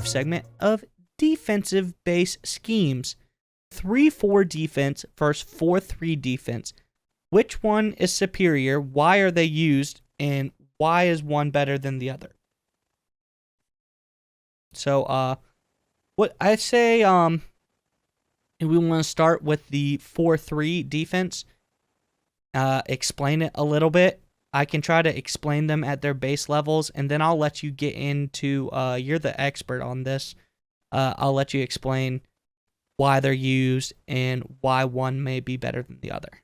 5 segment of defensive base schemes. 3-4 defense versus 4-3 defense. Which one is superior? Why are they used? And why is one better than the other? So, what I say, we want to start with the 4-3 defense. Explain it a little bit. I can try to explain them at their base levels, and then I'll let you get into, you're the expert on this. I'll let you explain why they're used and why one may be better than the other.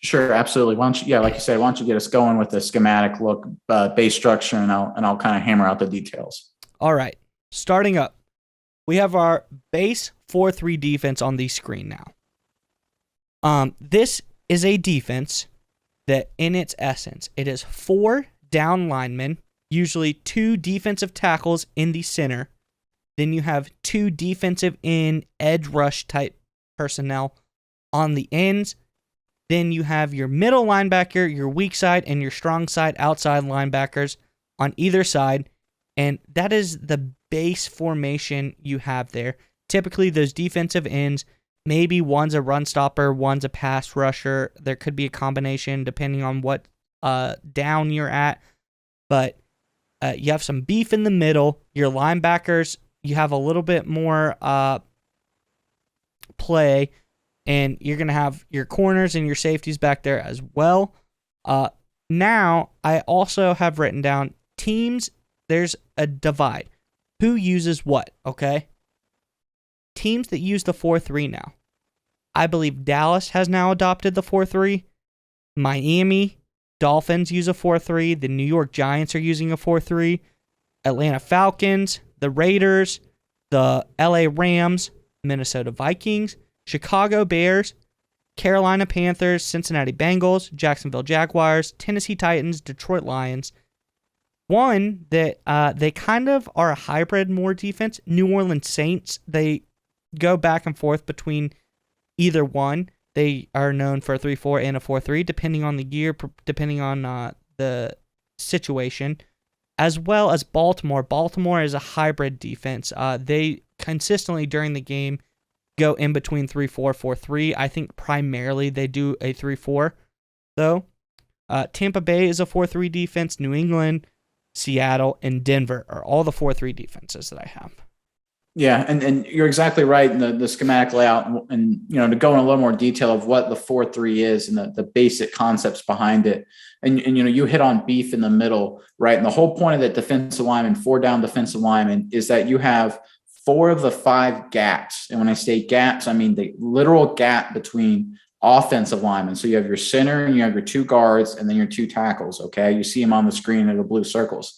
Sure, absolutely. Why don't you, like you said, why don't you get us going with the schematic look, base structure, and I'll kind of hammer out the details. All right, starting up, we have our base 4-3 defense on the screen now. This is a defense that, in its essence, it is 4 down linemen, usually 2 defensive tackles in the center. Then you have 2 defensive end edge rush type personnel on the ends. Then you have your middle linebacker, your weak side, and your strong side outside linebackers on either side. And that is the base formation you have there. Typically, those defensive ends, maybe one's a run stopper, one's a pass rusher. There could be a combination depending on what down you're at. But you have some beef in the middle. Your linebackers, you have a little bit more play. And you're going to have your corners and your safeties back there as well. Now, I also have written down teams. There's a divide. Who uses what, okay? Teams that use the 4-3 now. I believe Dallas has now adopted the 4-3. Miami Dolphins use a 4-3. The New York Giants are using a 4-3. Atlanta Falcons, the Raiders, the LA Rams, Minnesota Vikings, Chicago Bears, Carolina Panthers, Cincinnati Bengals, Jacksonville Jaguars, Tennessee Titans, Detroit Lions. One that they kind of are a hybrid more defense, New Orleans Saints. They go back and forth between either one. They are known for a 3-4 and a 4-3, depending on the year, depending on the situation. As well as Baltimore. Baltimore is a hybrid defense. They consistently during the game go in between 3-4, 4-3. I think primarily they do a 3-4, though. Tampa Bay is a 4-3 defense. New England, Seattle, and Denver are all the 4-3 defenses that I have. Yeah, and you're exactly right in the schematic layout, and to go in a little more detail of what the 4-3 is and the basic concepts behind it. And you hit on beef in the middle, right? And the whole point of that defensive lineman, 4 down defensive lineman, is that you have 4 of the 5 gaps. And when I say gaps, I mean the literal gap between offensive linemen. So you have your center and you have your 2 guards and then your 2 tackles. Okay. You see them on the screen in the blue circles.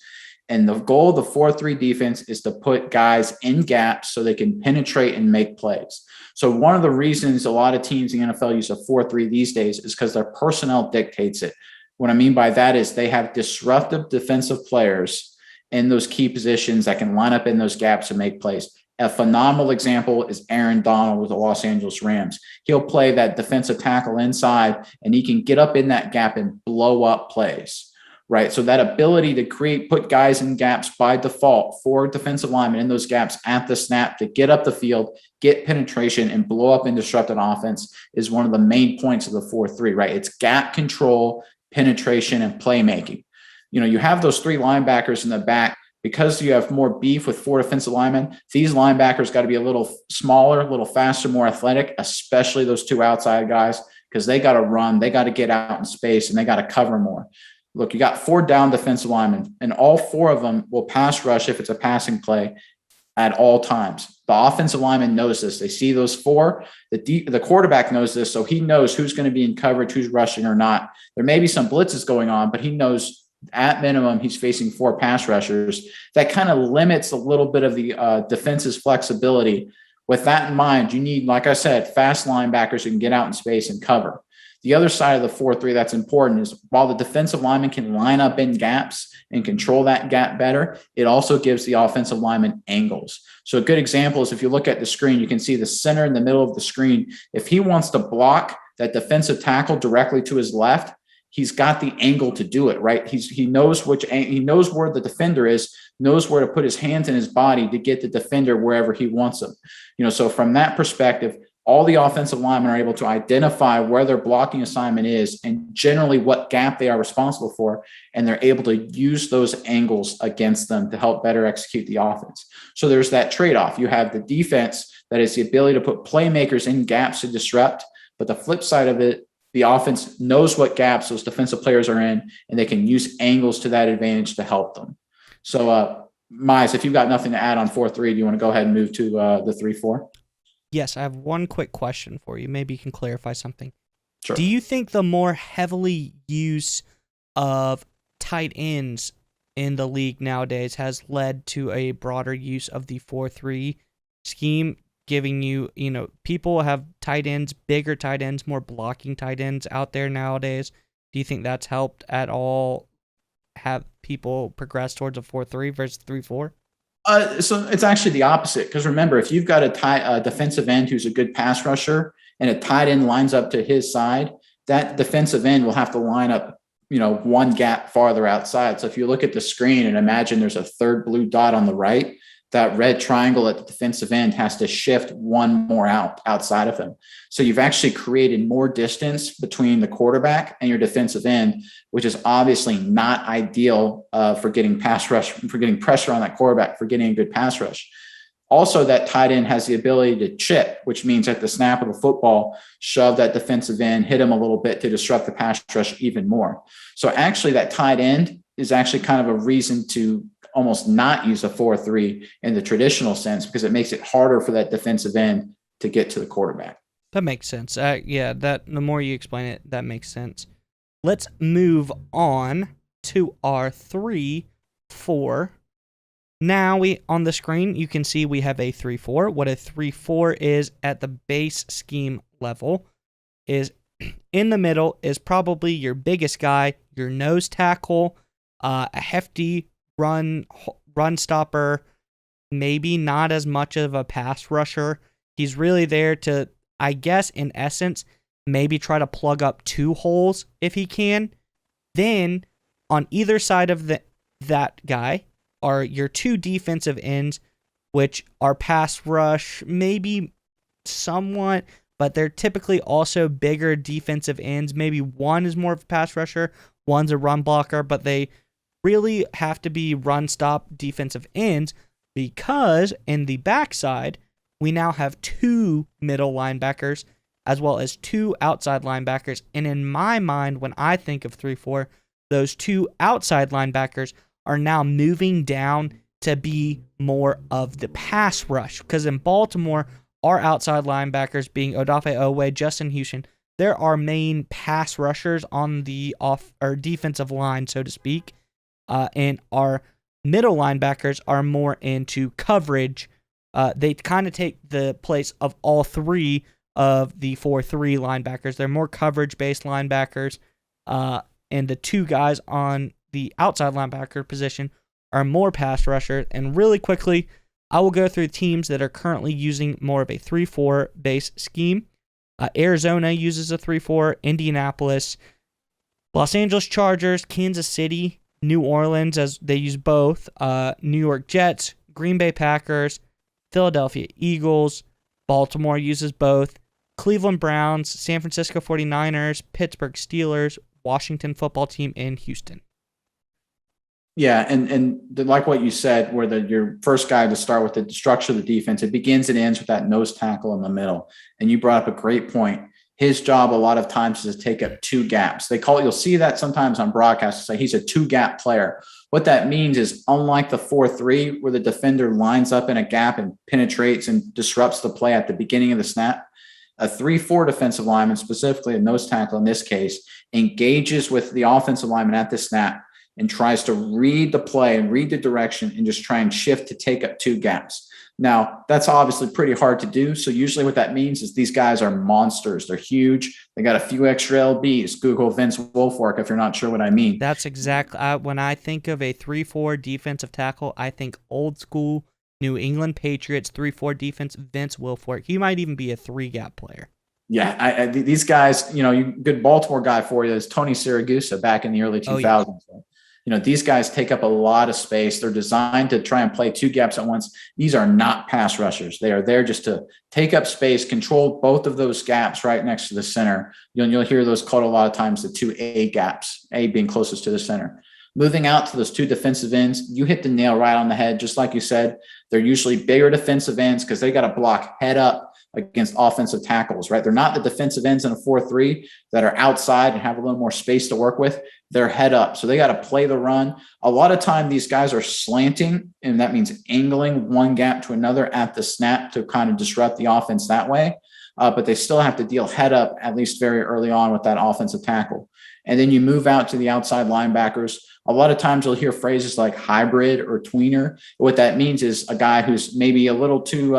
And the goal of the 4-3 defense is to put guys in gaps so they can penetrate and make plays. So one of the reasons a lot of teams in the NFL use a 4-3 these days is because their personnel dictates it. What I mean by that is they have disruptive defensive players in those key positions that can line up in those gaps and make plays. A phenomenal example is Aaron Donald with the Los Angeles Rams. He'll play that defensive tackle inside, and he can get up in that gap and blow up plays, right? So that ability to put guys in gaps by default for defensive linemen in those gaps at the snap to get up the field, get penetration, and blow up and disrupt an offense is one of the main points of the 4-3, right? It's gap control, penetration, and playmaking. You have those 3 linebackers in the back. Because you have more beef with 4 defensive linemen, these linebackers got to be a little smaller, a little faster, more athletic, especially those 2 outside guys, because they got to run, they got to get out in space, and they got to cover more. Look, you got 4 down defensive linemen, and all 4 of them will pass rush if it's a passing play at all times. The offensive lineman knows this. They see those 4. The quarterback knows this, so he knows who's going to be in coverage, who's rushing or not. There may be some blitzes going on, but he knows at minimum, he's facing 4 pass rushers. That kind of limits a little bit of the defense's flexibility. With that in mind, you need, like I said, fast linebackers who can get out in space and cover. The other side of the 4-3 that's important is while the defensive lineman can line up in gaps and control that gap better, it also gives the offensive lineman angles. So a good example is if you look at the screen, you can see the center in the middle of the screen. If he wants to block that defensive tackle directly to his left, he's got the angle to do it, right? He knows where the defender is, knows where to put his hands and his body to get the defender wherever he wants him. So from that perspective, all the offensive linemen are able to identify where their blocking assignment is and generally what gap they are responsible for. And they're able to use those angles against them to help better execute the offense. So there's that trade-off. You have the defense that is the ability to put playmakers in gaps to disrupt. But the flip side of it, the offense knows what gaps those defensive players are in, and they can use angles to that advantage to help them. So, Mize, if you've got nothing to add on 4-3, do you want to go ahead and move to the 3-4? Yes, I have one quick question for you. Maybe you can clarify something. Sure. Do you think the more heavily use of tight ends in the league nowadays has led to a broader use of the 4-3 scheme, giving you, people have tight ends, bigger tight ends, more blocking tight ends out there nowadays? Do you think that's helped at all have people progress towards a 4-3 versus 3-4? So it's actually the opposite, because remember, if you've got a defensive end who's a good pass rusher and a tight end lines up to his side, that defensive end will have to line up, one gap farther outside. So if you look at the screen and imagine there's a third blue dot on the right, that red triangle at the defensive end has to shift one more outside of him. So you've actually created more distance between the quarterback and your defensive end, which is obviously not ideal for getting pass rush, for getting pressure on that quarterback, for getting a good pass rush. Also, that tight end has the ability to chip, which means at the snap of the football, shove that defensive end, hit him a little bit to disrupt the pass rush even more. So actually that tight end is actually kind of a reason to almost not use a 4-3 in the traditional sense, because it makes it harder for that defensive end to get to the quarterback. That makes sense. The more you explain it, that makes sense. Let's move on to our 3-4. Now on the screen, you can see we have a 3-4. What a 3-4 is at the base scheme level is in the middle is probably your biggest guy, your nose tackle, a hefty run stopper, maybe not as much of a pass rusher. He's really there to, I guess, in essence, maybe try to plug up two holes if he can. Then on either side of that guy are your two defensive ends, which are pass rush, maybe somewhat, but they're typically also bigger defensive ends. Maybe one is more of a pass rusher, one's a run blocker, but they really have to be run stop defensive ends, because in the backside, we now have two middle linebackers as well as two outside linebackers. And in my mind, when I think of 3-4, those two outside linebackers are now moving down to be more of the pass rush. Because in Baltimore, our outside linebackers being Odafe Owe, Justin Houston, they're our main pass rushers on the defensive line, so to speak. And our middle linebackers are more into coverage. They kind of take the place of all three of the 4-3 linebackers. They're more coverage-based linebackers. And the two guys on the outside linebacker position are more pass rushers. And really quickly, I will go through teams that are currently using more of a 3-4 base scheme. Arizona uses a 3-4. Indianapolis, Los Angeles Chargers, Kansas City, New Orleans, as they use both, New York Jets, Green Bay Packers, Philadelphia Eagles, Baltimore uses both, Cleveland Browns, San Francisco 49ers, Pittsburgh Steelers, Washington Football Team, and Houston. Yeah, and like what you said, where your first guy to start with the structure of the defense, it begins and ends with that nose tackle in the middle. And you brought up a great point. His job a lot of times is to take up two gaps. You'll see that sometimes on broadcasts, say he's a two-gap player. What that means is, unlike the 4-3, where the defender lines up in a gap and penetrates and disrupts the play at the beginning of the snap, a 3-4 defensive lineman, specifically a nose tackle in this case, engages with the offensive lineman at the snap and tries to read the play and read the direction and just try and shift to take up two gaps. Now, that's obviously pretty hard to do. So usually what that means is these guys are monsters. They're huge. They got a few extra LBs. Google Vince Wilfork if you're not sure what I mean. That's exactly when I think of a 3-4 defensive tackle, I think old school New England Patriots 3-4 defense, Vince Wilfork. He might even be a 3-gap player. Yeah, these guys, good Baltimore guy for you is Tony Siragusa back in the early 2000s. Oh, yeah. These guys take up a lot of space. They're designed to try and play two gaps at once. These are not pass rushers. They are there just to take up space, control both of those gaps right next to the center. You'll hear those called a lot of times the two A gaps, A being closest to the center. Moving out to those two defensive ends, you hit the nail right on the head. Just like you said, they're usually bigger defensive ends because they got to block head up against offensive tackles, right? They're not the defensive ends in a 4-3 that are outside and have a little more space to work with. They're head up. So they got to play the run. A lot of time these guys are slanting, and that means angling one gap to another at the snap to kind of disrupt the offense that way. But they still have to deal head up, at least very early on, with that offensive tackle. And then you move out to the outside linebackers. A lot of times you'll hear phrases like hybrid or tweener. What that means is a guy who's maybe a little too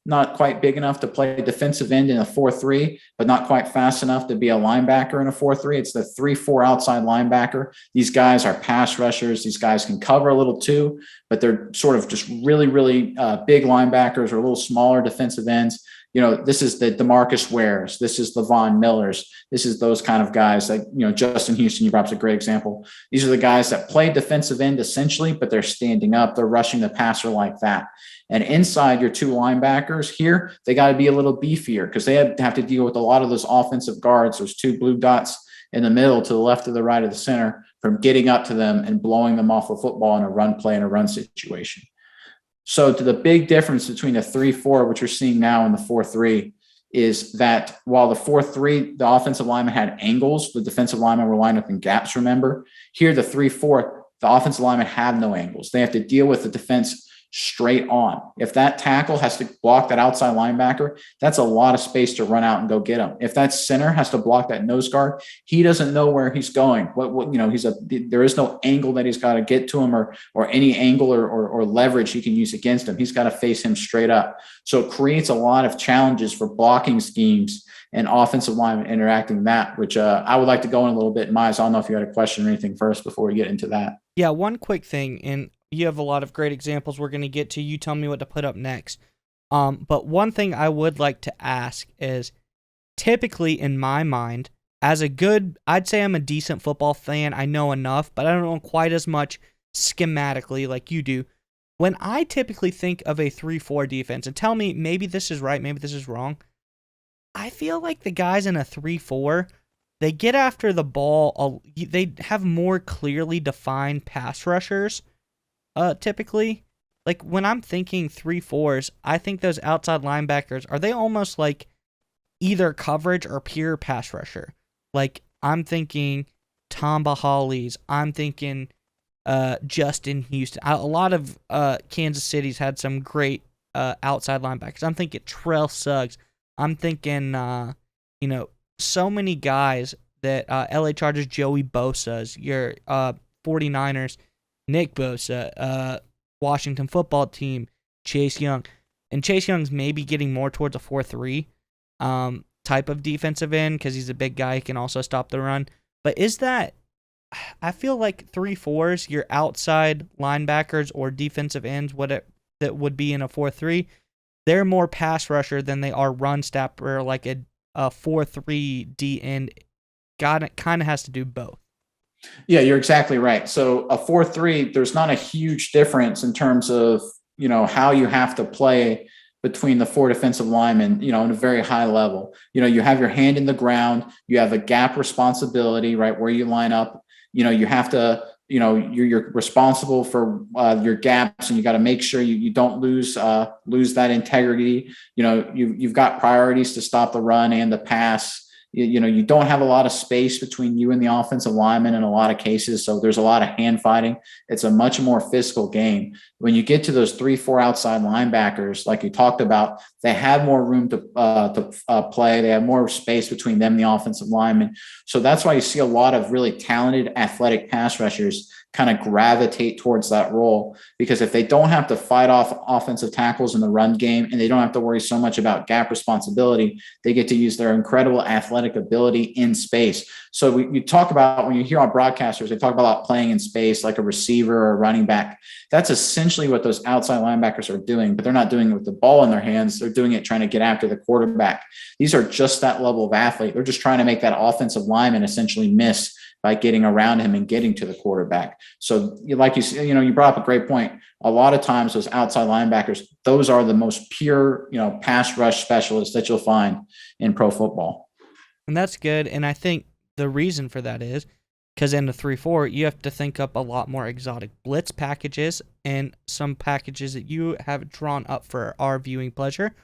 not quite big enough to play defensive end in a 4-3, but not quite fast enough to be a linebacker in a 4-3. It's the 3-4 outside linebacker. These guys are pass rushers. These guys can cover a little too, but they're sort of just really, really big linebackers or a little smaller defensive ends. This is the DeMarcus Wares. This is the Von Millers. This is those kind of guys like, Justin Houston, you brought up a great example. These are the guys that play defensive end essentially, but they're standing up. They're rushing the passer like that. And inside your two linebackers here, they got to be a little beefier because they have to deal with a lot of those offensive guards, those two blue dots in the middle to the left of the right of the center from getting up to them and blowing them off a football in a run play and a run situation. So the big difference between the 3-4, which we're seeing now, and the 4-3 is that while the 4-3, the offensive lineman had angles, the defensive linemen were lined up in gaps, remember? Here, the 3-4, the offensive linemen have no angles. They have to deal with the defense straight on. If that tackle has to block that outside linebacker, that's a lot of space to run out and go get him. If that center has to block that nose guard, he doesn't know where he's going. There is no angle that he's got to get to him or any angle or leverage he can use against him. He's got to face him straight up. So it creates a lot of challenges for blocking schemes and offensive linemen interacting that, which I would like to go in a little bit. Miles, I don't know if you had a question or anything first before we get into that. Yeah, one quick thing, and you have a lot of great examples we're going to get to. You tell me what to put up next. But one thing I would like to ask is, typically in my mind, I'd say I'm a decent football fan. I know enough, but I don't know quite as much schematically like you do. When I typically think of a 3-4 defense, and tell me maybe this is right, maybe this is wrong, I feel like the guys in a 3-4, they get after the ball. They have more clearly defined pass rushers. Typically, like when I'm thinking 3-4s, I think those outside linebackers, are they almost like either coverage or pure pass rusher? Like I'm thinking Tom Bahali's, I'm thinking Justin Houston. A lot of Kansas City's had some great outside linebackers. I'm thinking Trell Suggs. I'm thinking, so many guys that LA Chargers, Joey Bosa's, your 49ers, Nick Bosa, Washington football team, Chase Young. And Chase Young's maybe getting more towards a 4-3 type of defensive end because he's a big guy. He can also stop the run. But I feel like 3-4s, your outside linebackers or defensive ends, that would be in a 4-3, they're more pass rusher than they are run stopper, like a 4-3 D end. It kind of has to do both. Yeah, you're exactly right. So a 4-3, there's not a huge difference in terms of, how you have to play between the four defensive linemen, in a very high level. You have your hand in the ground, you have a gap responsibility, right, where you line up. You have to, you're responsible for your gaps, and you got to make sure you don't lose that integrity. You've got priorities to stop the run and the pass. You don't have a lot of space between you and the offensive lineman in a lot of cases. So there's a lot of hand fighting. It's a much more physical game. When you get to those 3-4 outside linebackers, like you talked about, they have more room to play. They have more space between them and the offensive lineman. So that's why you see a lot of really talented athletic pass rushers kind of gravitate towards that role, because if they don't have to fight off offensive tackles in the run game and they don't have to worry so much about gap responsibility, they get to use their incredible athletic ability in space. So you talk about, when you hear on broadcasters, they talk about playing in space like a receiver or a running back. That's essentially what those outside linebackers are doing, but they're not doing it with the ball in their hands. They're doing it trying to get after the quarterback. These are just that level of athlete. They're just trying to make that offensive lineman essentially miss by getting around him and getting to the quarterback. So like you brought up a great point. A lot of times those outside linebackers, those are the most pure, pass rush specialists that you'll find in pro football. And that's good. And I think the reason for that is because in the 3-4, you have to think up a lot more exotic blitz packages and some packages that you have drawn up for our viewing pleasure.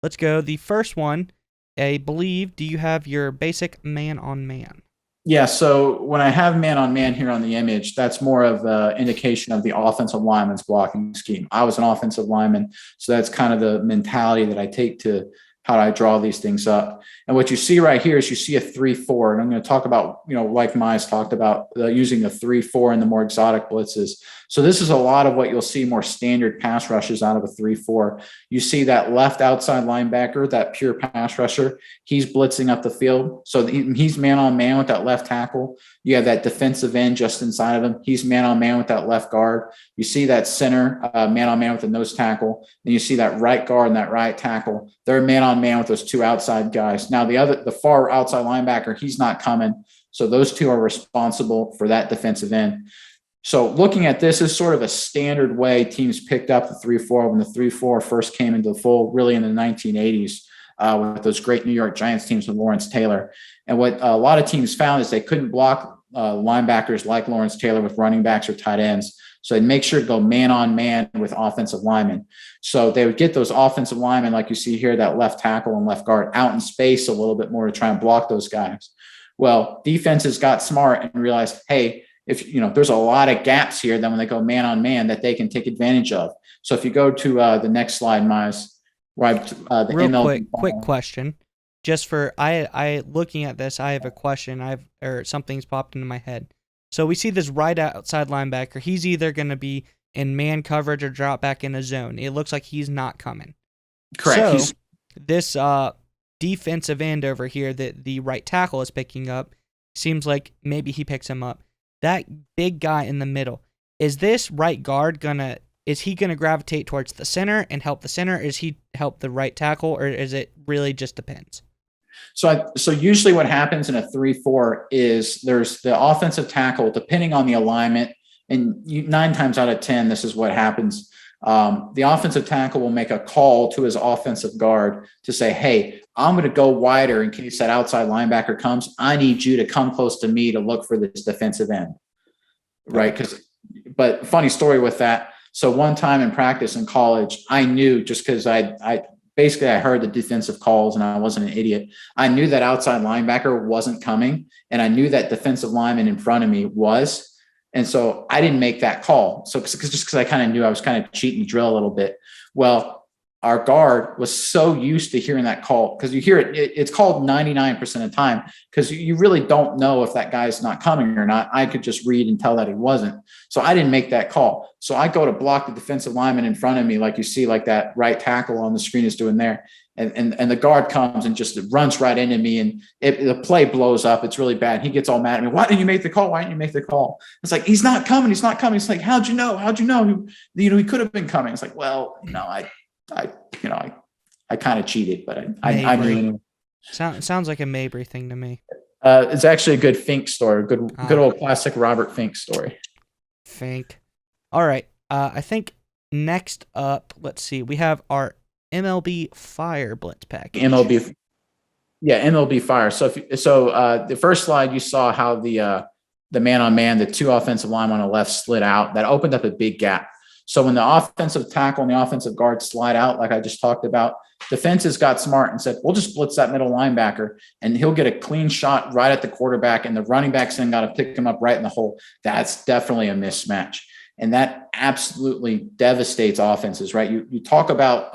Let's go. The first one, I believe, do you have your basic man-on-man? Yeah, so when I have man-on-man here on the image, that's more of an indication of the offensive lineman's blocking scheme. I was an offensive lineman, so that's kind of the mentality that I take to how I draw these things up. And what you see right here is you see a 3-4, and I'm going to talk about, like Mize talked about, using the 3-4 and the more exotic blitzes. So this is a lot of what you'll see more standard pass rushes out of a 3-4. You see that left outside linebacker, that pure pass rusher, he's blitzing up the field. So he's man-on-man with that left tackle. You have that defensive end just inside of him. He's man-on-man with that left guard. You see that center man-on-man with the nose tackle. Then you see that right guard and that right tackle. They're man-on-man with those two outside guys. Now the far outside linebacker, he's not coming. So those two are responsible for that defensive end. So looking at this is sort of a standard way teams picked up the 3-4 when the 3-4 first came into the fold, really in the 1980s with those great New York Giants teams with Lawrence Taylor. And what a lot of teams found is they couldn't block linebackers like Lawrence Taylor with running backs or tight ends. So they'd make sure to go man-on-man with offensive linemen. So they would get those offensive linemen, like you see here, that left tackle and left guard, out in space a little bit more to try and block those guys. Well, defenses got smart and realized, hey, if there's a lot of gaps here, then when they go man-on-man that they can take advantage of. So if you go to the next slide, Mize, right? The Real MLB quick question. Just for I looking at this, I have a question. Something's popped into my head. So we see this right outside linebacker. He's either going to be in man coverage or drop back in a zone. It looks like he's not coming. Correct. So this defensive end over here that the right tackle is picking up, seems like maybe he picks him up. That big guy in the middle, is this right guard is he gonna gravitate towards the center and help the center? Or is he help the right tackle, or is it really just depends? So usually what happens in a 3-4 is there's the offensive tackle, depending on the alignment, and 9 times out of 10, this is what happens. The offensive tackle will make a call to his offensive guard to say, hey, I'm going to go wider in case that outside linebacker comes. I need you to come close to me to look for this defensive end. Right. But funny story with that. So one time in practice in college, I knew, just because I heard the defensive calls and I wasn't an idiot. I knew that outside linebacker wasn't coming, and I knew that defensive lineman in front of me was. And so I didn't make that call. So because I kind of knew I was kind of cheating the drill a little bit. Well, our guard was so used to hearing that call, because you hear it's called 99% of the time, because you really don't know if that guy's not coming or not. I could just read and tell that he wasn't. So I didn't make that call. So I go to block the defensive lineman in front of me, like you see, like that right tackle on the screen is doing there. And the guard comes and just runs right into me, and the play blows up. It's really bad. He gets all mad at me. Why didn't you make the call? Why didn't you make the call? It's like, he's not coming. He's not coming. It's like, how'd you know? He could have been coming. It's like, well, I kind of cheated, but I knew. Sounds like a Mabry thing to me. It's actually a good Fink story, good old classic Robert Fink story. Fink. All right. I think next up, let's see. We have our MLB Fire Blitz package. MLB Fire. So the first slide you saw how the man-on-man, the two offensive linemen on the left slid out. That opened up a big gap. So when the offensive tackle and the offensive guard slide out, like I just talked about, defenses got smart and said, we'll just blitz that middle linebacker and he'll get a clean shot right at the quarterback, and the running backs then got to pick him up right in the hole. That's definitely a mismatch. And that absolutely devastates offenses, right? You talk about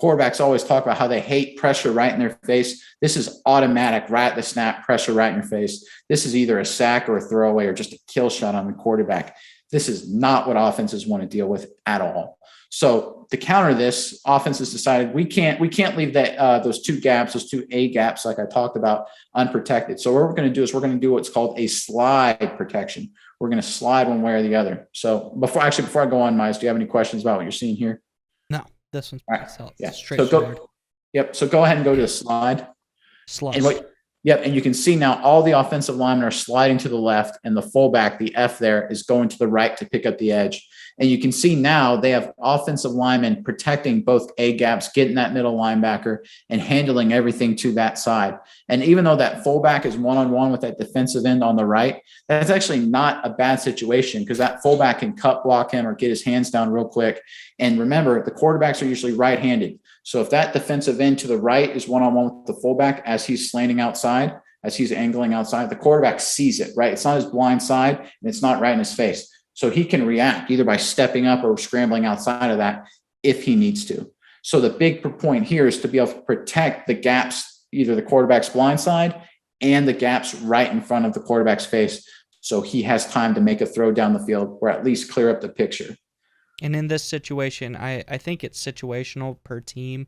quarterbacks always talk about how they hate pressure right in their face. This is automatic, right at the snap, pressure right in your face. This is either a sack or a throwaway or just a kill shot on the quarterback. This is not what offenses want to deal with at all. So to counter this, offenses decided we can't leave that those two gaps, those two A gaps, like I talked about, unprotected. So what we're going to do is we're going to do what's called a slide protection. We're going to slide one way or the other. So before I go on, Mize, do you have any questions about what you're seeing here? No, this one's right. Yeah. straightforward. So go ahead and go to the slide. Slide. And Yep. And you can see now all the offensive linemen are sliding to the left, and the fullback, the F there, is going to the right to pick up the edge. And you can see now they have offensive linemen protecting both A gaps, getting that middle linebacker, and handling everything to that side. And even though that fullback is one-on-one with that defensive end on the right, that's actually not a bad situation, because that fullback can cut block him or get his hands down real quick. And remember, the quarterbacks are usually right-handed. So if that defensive end to the right is one-on-one with the fullback as he's slanting outside, as he's angling outside, the quarterback sees it, right? It's not his blind side, and it's not right in his face. So he can react either by stepping up or scrambling outside of that if he needs to. So the big point here is to be able to protect the gaps, either the quarterback's blind side and the gaps right in front of the quarterback's face, so he has time to make a throw down the field or at least clear up the picture. And in this situation, I think it's situational per team,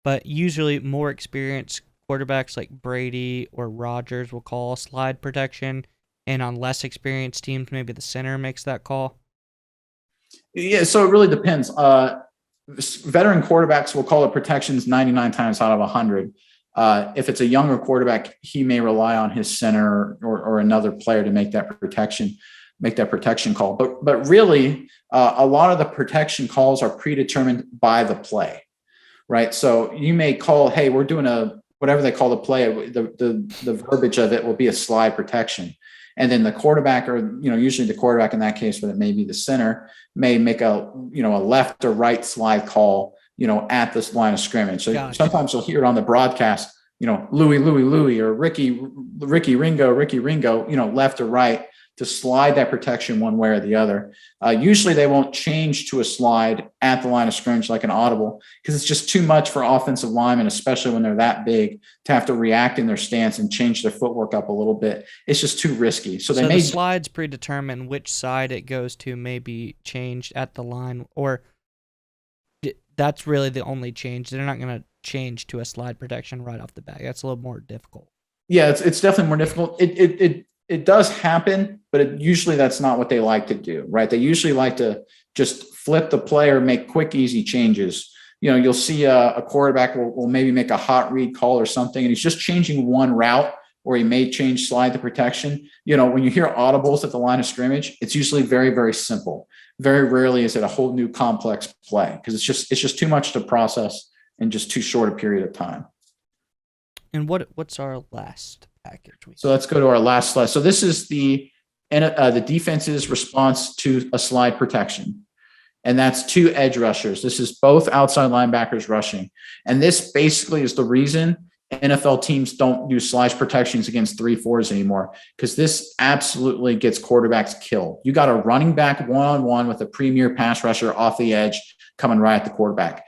but usually more experienced quarterbacks like Brady or Rodgers will call slide protection, and on less experienced teams, maybe the center makes that call. Yeah, so it really depends. Veteran quarterbacks will call it protections 99 times out of 100. If it's a younger quarterback, he may rely on his center or another player to make that protection call. But really, a lot of the protection calls are predetermined by the play, right? So you may call, hey, we're doing whatever they call the play, the verbiage of it will be a slide protection. And then the quarterback, or usually the quarterback in that case, but it may be the center, may make a left or right slide call, at this line of scrimmage. So gotcha. Sometimes you'll hear it on the broadcast, Louis, or Ricky Ringo, left or right, to slide that protection one way or the other. Usually they won't change to a slide at the line of scrimmage like an audible, because it's just too much for offensive linemen, especially when they're that big, to have to react in their stance and change their footwork up a little bit. It's just too risky. So the slides predetermine which side it goes to, may be changed at the line, or that's really the only change. They're not going to change to a slide protection right off the bat. That's a little more difficult. Yeah, it's definitely more difficult. It does happen, but usually that's not what they like to do, right? They usually like to just flip the player, make quick, easy changes. You'll see a quarterback will maybe make a hot read call or something, and he's just changing one route, or he may change slide to protection. When you hear audibles at the line of scrimmage, it's usually very, very simple. Very rarely is it a whole new complex play, because it's just too much to process in just too short a period of time. And what's our last package? So let's go to our last slide. So this is the defense's response to a slide protection. And that's two edge rushers. This is both outside linebackers rushing. And this basically is the reason NFL teams don't do slide protections against 3-4s anymore, because this absolutely gets quarterbacks killed. You got a running back one-on-one with a premier pass rusher off the edge coming right at the quarterback.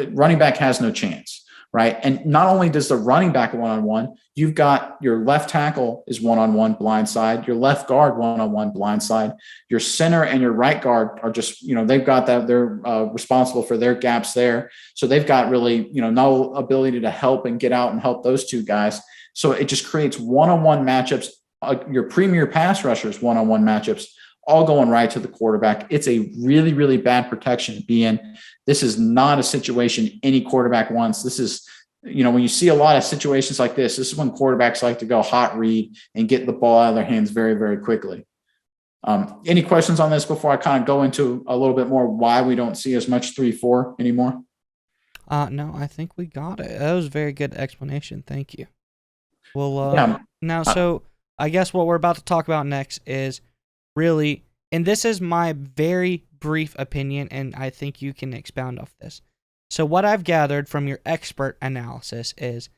Running back has no chance. Right. And not only does the running back one-on-one, you've got your left tackle is one-on-one blind side, your left guard one-on-one blind side, your center and your right guard are just, they've got that, they're responsible for their gaps there. So they've got really, no ability to help and get out and help those two guys. So it just creates one-on-one matchups, your premier pass rushers one-on-one matchups, all going right to the quarterback. It's a really, really bad protection to be in. This is not a situation any quarterback wants. This is, when you see a lot of situations like this is when quarterbacks like to go hot read and get the ball out of their hands very, very quickly. Any questions on this before I kind of go into a little bit more why we don't see as much 3-4 anymore? No, I think we got it. That was a very good explanation. Thank you. Well, now, so I guess what we're about to talk about next is really, and this is my very brief opinion, and I think you can expound off this. So what I've gathered from your expert analysis is,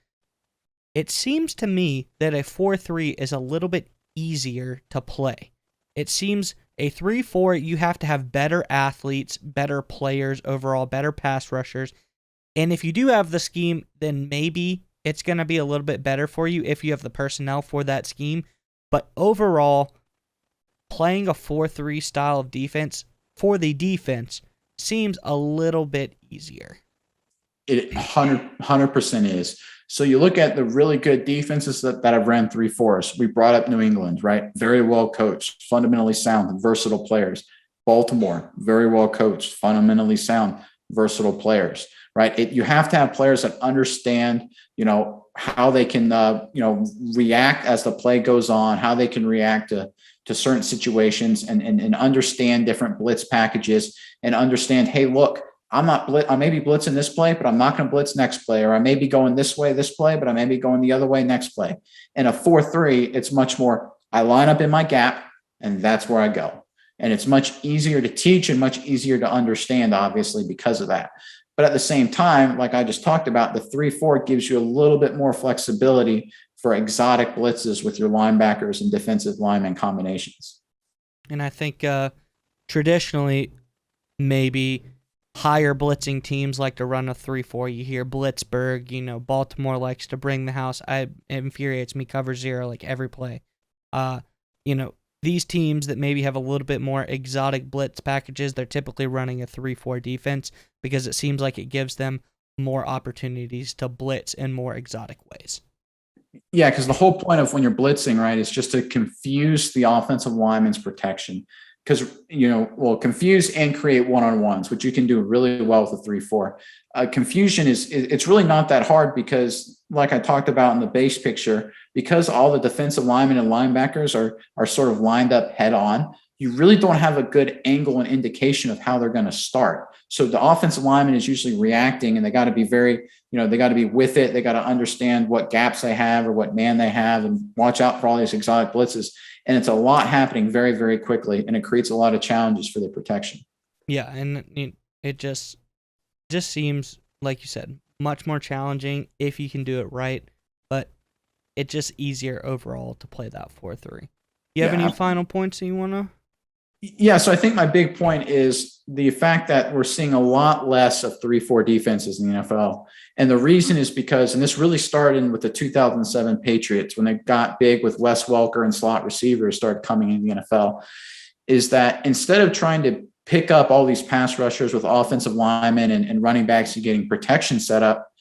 it seems to me that a 4-3 is a little bit easier to play. It seems a 3-4, you have to have better athletes, better players overall, better pass rushers. And if you do have the scheme, then maybe it's going to be a little bit better for you if you have the personnel for that scheme. But overall, playing a 4-3 style of defense for the defense seems a little bit easier. It 100% is. So you look at the really good defenses that have ran 3-4s. We brought up New England, right? Very well coached, fundamentally sound, versatile players. Baltimore, very well coached, fundamentally sound, versatile players. right? You have to have players that understand, how they can, react as the play goes on, how they can react to certain situations, and understand different blitz packages, and understand, hey, look, I may be blitzing this play, but I'm not going to blitz next play, or I may be going this way this play, but I may be going the other way next play. In a 4-3, it's much more, I line up in my gap, and that's where I go. And it's much easier to teach and much easier to understand, obviously, because of that. But at the same time, like I just talked about, the 3-4 gives you a little bit more flexibility for exotic blitzes with your linebackers and defensive lineman combinations. And I think traditionally, maybe higher blitzing teams like to run a 3-4. You hear Blitzburg, Baltimore likes to bring the house. It infuriates me, cover zero like every play. These teams that maybe have a little bit more exotic blitz packages, they're typically running a 3-4 defense because it seems like it gives them more opportunities to blitz in more exotic ways. Yeah, because the whole point of when you're blitzing, right, is just to confuse the offensive lineman's protection. Because, confuse and create one-on-ones, which you can do really well with a 3-4. Confusion it's really not that hard because, like I talked about in the base picture, because all the defensive linemen and linebackers are sort of lined up head on, you really don't have a good angle and indication of how they're going to start. So the offensive lineman is usually reacting, and they got to be very, they got to be with it. They got to understand what gaps they have or what man they have, and watch out for all these exotic blitzes. And it's a lot happening very, very quickly, and it creates a lot of challenges for the protection. Yeah, and it just seems, like you said, much more challenging if you can do it right, but it's just easier overall to play that 4-3. You have any final points that you want to? Yeah, so I think my big point is the fact that we're seeing a lot less of 3-4 defenses in the NFL. And the reason is because, and this really started with the 2007 Patriots when they got big with Wes Welker and slot receivers started coming in the NFL, is that instead of trying to pick up all these pass rushers with offensive linemen and running backs and getting protection set up,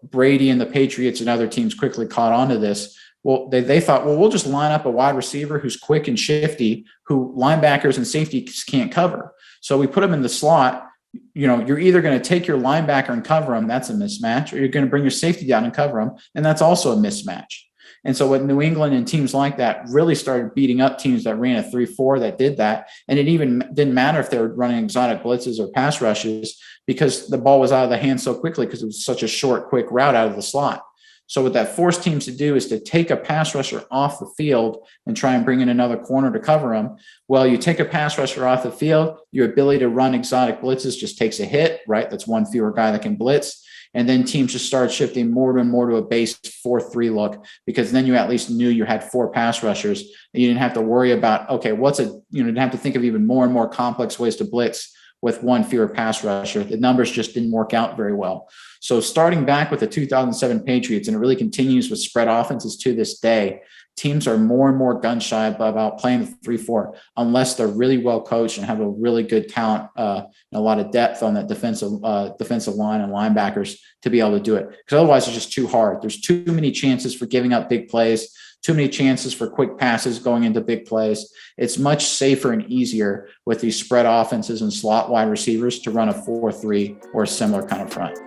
Brady and the Patriots and other teams quickly caught on to this. Well, they thought, we'll just line up a wide receiver who's quick and shifty, who linebackers and safeties can't cover. So we put him in the slot. You're either going to take your linebacker and cover him, that's a mismatch, or you're going to bring your safety down and cover him, and that's also a mismatch. And so what New England and teams like that really started beating up teams that ran a 3-4 that did that. And it even didn't matter if they were running exotic blitzes or pass rushes because the ball was out of the hand so quickly because it was such a short, quick route out of the slot. So what that forced teams to do is to take a pass rusher off the field and try and bring in another corner to cover him. Well, you take a pass rusher off the field, your ability to run exotic blitzes just takes a hit, right? That's one fewer guy that can blitz. And then teams just started shifting more and more to a base 4-3 look, because then you at least knew you had 4 pass rushers and you didn't have to worry about, okay, didn't have to think of even more and more complex ways to blitz with one fewer pass rusher. The numbers just didn't work out very well. So starting back with the 2007 Patriots, and it really continues with spread offenses to this day, teams are more and more gun shy about playing the 3-4 unless they're really well coached and have a really good talent and a lot of depth on that defensive line and linebackers to be able to do it. Because otherwise it's just too hard. There's too many chances for giving up big plays, too many chances for quick passes going into big plays. It's much safer and easier with these spread offenses and slot wide receivers to run a 4-3 or a similar kind of front.